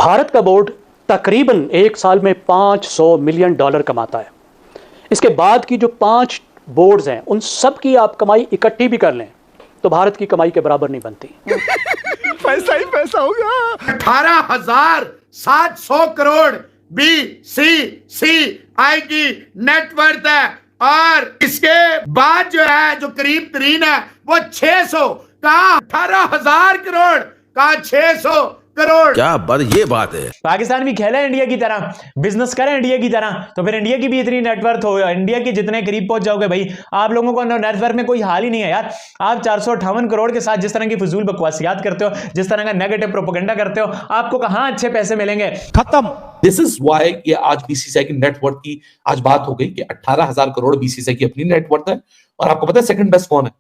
भारत का बोर्ड तकरीबन एक साल में $500 मिलियन कमाता है। इसके बाद की जो 5 बोर्ड्स हैं उन सब की आप कमाई इकट्ठी भी कर लें तो भारत की कमाई के बराबर नहीं बनती। पैसा ही पैसा होगा। 18,700 करोड़ BCCI की नेटवर्थ है और इसके बाद जो है जो करीब तरीन है वो 600 का 18,000 करोड़ का 600 करोड़। क्या बात, ये बात है। पाकिस्तान भी खेला है इंडिया की तरह, बिजनेस करें इंडिया की तरह, तो फिर इंडिया की भी इतनी नेटवर्थ हो, इंडिया के जितने करीब पहुंच जाओगे भाई। आप लोगों को नेटवर्क में कोई हाल ही नहीं है यार। आप 458 करोड़ के साथ जिस तरह की फजूल बकवासियात करते हो, जिस तरह का नेगेटिव प्रोपेगेंडा करते हो, आपको कहां अच्छे पैसे मिलेंगे? खत्म। दिस इज वाई कि आज बीसीसीआई की नेटवर्थ की आज बात हो गई कि 18,000 करोड़ बीसीसीआई की अपनी नेटवर्थ है। और आपको पता है सेकंड बेस्ट कौन है?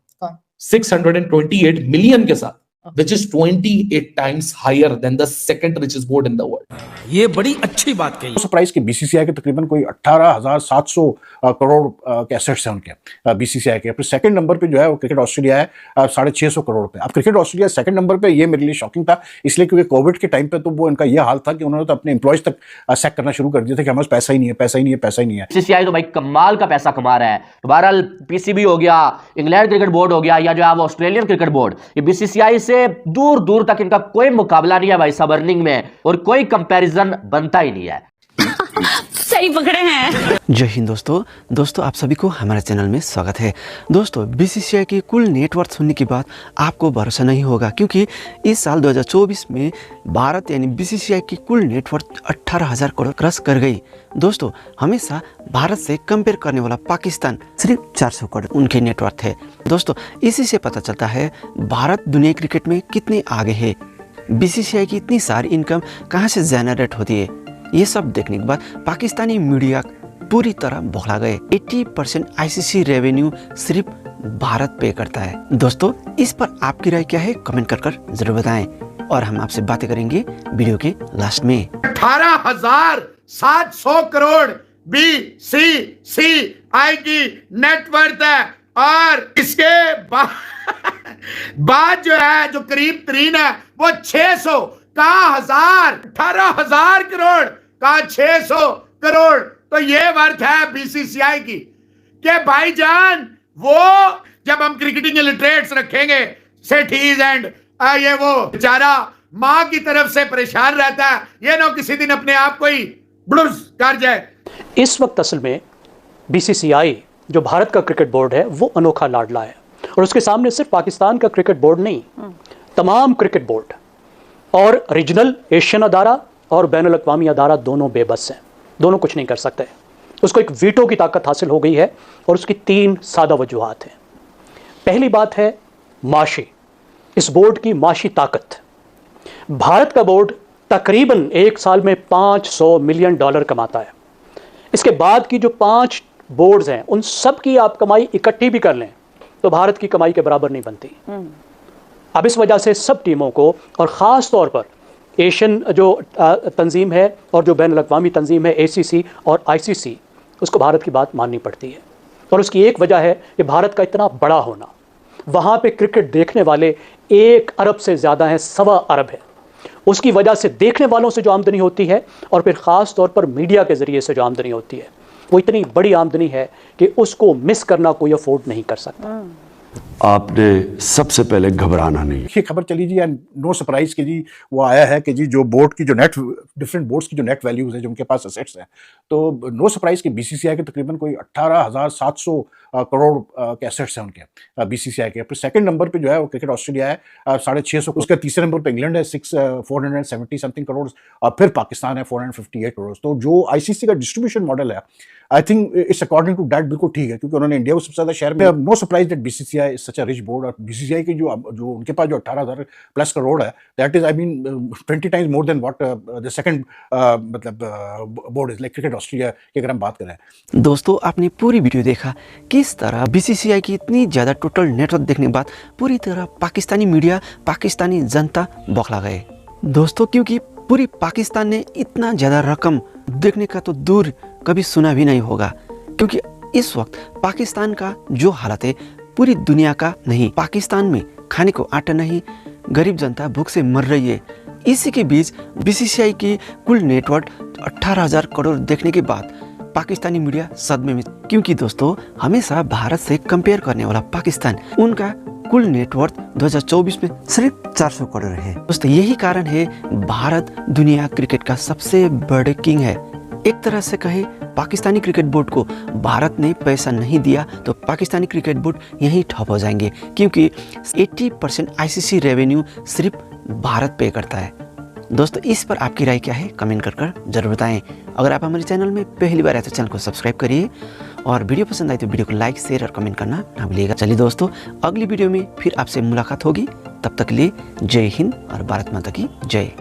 628 मिलियन के साथ, which is 28 times higher than the second richest board in the world. ये बड़ी अच्छी बात कही। सरप्राइज कि बीसीसीआई के तकरीबन कोई 18,700 करोड़ के एसेट्स हैं उनके बीसीसीआई के। फिर सेकंड नंबर पे जो है वो क्रिकेट ऑस्ट्रेलिया है 650 करोड़ पे। अब क्रिकेट ऑस्ट्रेलिया सेकंड नंबर पे, ये मेरे लिए शॉकिंग था इसलिए क्योंकि कोविड के टाइम पे तो वो इनका ये हाल था कि उन्होंने तो अपने एम्प्लॉयज तक सैक करना शुरू कर दिया था कि हमारे पैसा ही नहीं है, पैसा ही नहीं है, पैसा ही नहीं है। बीसीसीआई तो भाई कमाल का पैसा कमा रहा है। तो बहरहाल पीसीबी हो गया, इंग्लैंड क्रिकेट बोर्ड हो गया, या जो है वो ऑस्ट्रेलियन क्रिकेट बोर्ड, ये बीसीसीआई से दूर दूर तक इनका कोई मुकाबला नहीं है भाई सब अर्निंग में, और कोई कंपैरिजन बनता ही नहीं है। सही पकड़े हैं। जय हिंद दोस्तों आप सभी को हमारे चैनल में स्वागत है। दोस्तों बीसीसीआई की कुल नेटवर्थ सुनने के बाद आपको भरोसा नहीं होगा, क्योंकि इस साल 2024 में भारत यानी बीसीसीआई की कुल नेटवर्थ 18,000 करोड़ क्रॉस कर गई। दोस्तों हमेशा भारत से कंपेयर करने वाला पाकिस्तान सिर्फ 400 करोड़ उनके नेटवर्थ है। दोस्तों इसी से पता चलता है भारत दुनिया क्रिकेट में कितने आगे है, बीसीसीआई की इतनी सारी इनकम कहाँ से जनरेट होती है। ये सब देखने के बाद पाकिस्तानी मीडिया पूरी तरह बौखला गए। 80% आईसीसी रेवेन्यू सिर्फ भारत पे करता है। दोस्तों इस पर आपकी राय क्या है कमेंट कर जरूर बताएं, और हम आपसे बातें करेंगे वीडियो के लास्ट में। 18,700 करोड़ BCCI की नेटवर्थ है और इसके बाद जो है जो करीब तरीन है वो 600 का 18,000 करोड़ का 600 करोड़। तो ये वर्थ है बीसीसीआई की कि भाईजान वो जब हम क्रिकेटिंग इलिटरेट्स रखेंगे सेठीज एंड ये वो बेचारा मां की तरफ से परेशान रहता है, ये ना किसी दिन अपने आप को ही ब्लूज कर जाए। इस वक्त असल में बीसीसीआई जो भारत का क्रिकेट बोर्ड है वो अनोखा लाडला है, और उसके सामने सिर्फ पाकिस्तान का क्रिकेट बोर्ड नहीं, तमाम क्रिकेट बोर्ड और रीजनल एशियन अदारा और बैनुल अक़वामी अदारा दोनों बेबस हैं, दोनों कुछ नहीं कर सकते। उसको एक वीटो की ताकत हासिल हो गई है और उसकी 3 सादा वजूहात हैं। पहली बात है माशी, इस बोर्ड की माशी ताकत। भारत का बोर्ड तकरीबन एक साल में $500 मिलियन कमाता है। इसके बाद की जो 5 बोर्ड्स हैं उन सब की आप कमाई इकट्ठी भी कर लें तो भारत की कमाई के बराबर नहीं बनती। अब इस वजह से सब टीमों को, और ख़ास तौर पर एशियन जो तंजीम है और जो बैनुल अक़वामी तंजीम है ACC और ICC, उसको भारत की बात माननी पड़ती है। और उसकी एक वजह है कि भारत का इतना बड़ा होना। वहाँ पे क्रिकेट देखने वाले 1 अरब से ज़्यादा हैं, 1.25 अरब है। उसकी वजह से देखने वालों से जो आमदनी होती है और फिर ख़ास तौर पर मीडिया के ज़रिए से जो आमदनी होती है वो इतनी बड़ी आमदनी है कि उसको मिस करना कोई अफोर्ड नहीं कर सकता। आपने सबसे पहले घबराना नहीं। ये खबर चली जी, या नो सरप्राइज कि जी वो आया है कि जी जो बोर्ड की जो नेट डिफरेंट बोर्ड्स की जो नेट वैल्यूज है जो उनके पास एसेट्स हैं, तो नो सरप्राइज कि बीसीसीआई के तकरीबन कोई 18,700 करोड़ के एसेट्स हैं उनके बीसीसीआई के। फिर सेकंड नंबर पे जो है वो क्रिकेट ऑस्ट्रेलिया है 650, उसके तीसरे नंबर पे इंग्लैंड है 470 समथिंग करोड़, और फिर पाकिस्तान है 458 करोड़। तो जो आईसीसी का डिस्ट्रीब्यूशन मॉडल है I think it's according to that बिल्कुल ठीक है, क्योंकि उन्होंने इंडिया को सबसे ज्यादा शेयर में। No surprise that BCCI is such a rich board, और बीसीसीआई की जो उनके पास जो 18,000 प्लस करोड़ है, that is I mean 20 times more than what the second मतलब board is like cricket Australia की अगर हम बात करें। दोस्तों आपने पूरी वीडियो देखा किस तरह बीसीसीआई की इतनी ज़्यादा टोटल नेटवर्थ देखने के बाद पूरी तरह पाकिस्तानी मीडिया, पाकिस्तानी जनता बौखला गए। दोस्तों क्योंकि पूरी पाकिस्तान ने इतना ज़्यादा रकम देखने का तो दूर कभी सुना भी नहीं होगा, क्योंकि इस वक्त पाकिस्तान का जो हालत है पूरी दुनिया का नहीं। पाकिस्तान में खाने को आटा नहीं, गरीब जनता भूख से मर रही है। इसी के बीच बीसीसीआई की कुल नेटवर्थ 18,000 करोड़ देखने के बाद पाकिस्तानी मीडिया सदमे में, क्योंकि दोस्तों हमेशा भारत से कंपेयर करने वाला पाकिस्तान उनका कुल नेटवर्थ 2024 में सिर्फ 400 करोड़ है। दोस्तों यही कारण है भारत दुनिया क्रिकेट का सबसे बड़े किंग है। एक तरह से कहे पाकिस्तानी क्रिकेट बोर्ड को भारत ने पैसा नहीं दिया तो पाकिस्तानी क्रिकेट बोर्ड यहीं ठप हो जाएंगे, क्योंकि 80% आईसीसी रेवेन्यू सिर्फ भारत पे करता है। दोस्तों इस पर आपकी राय क्या है कमेंट कर जरूर बताएं। अगर आप हमारे चैनल में पहली बार आए तो चैनल को सब्सक्राइब करिए और वीडियो पसंद आए तो वीडियो को लाइक शेयर और कमेंट करना ना भूलिएगा। चलिए दोस्तों अगली वीडियो में फिर आपसे मुलाकात होगी, तब तक के लिए जय हिंद और भारत माता की जय।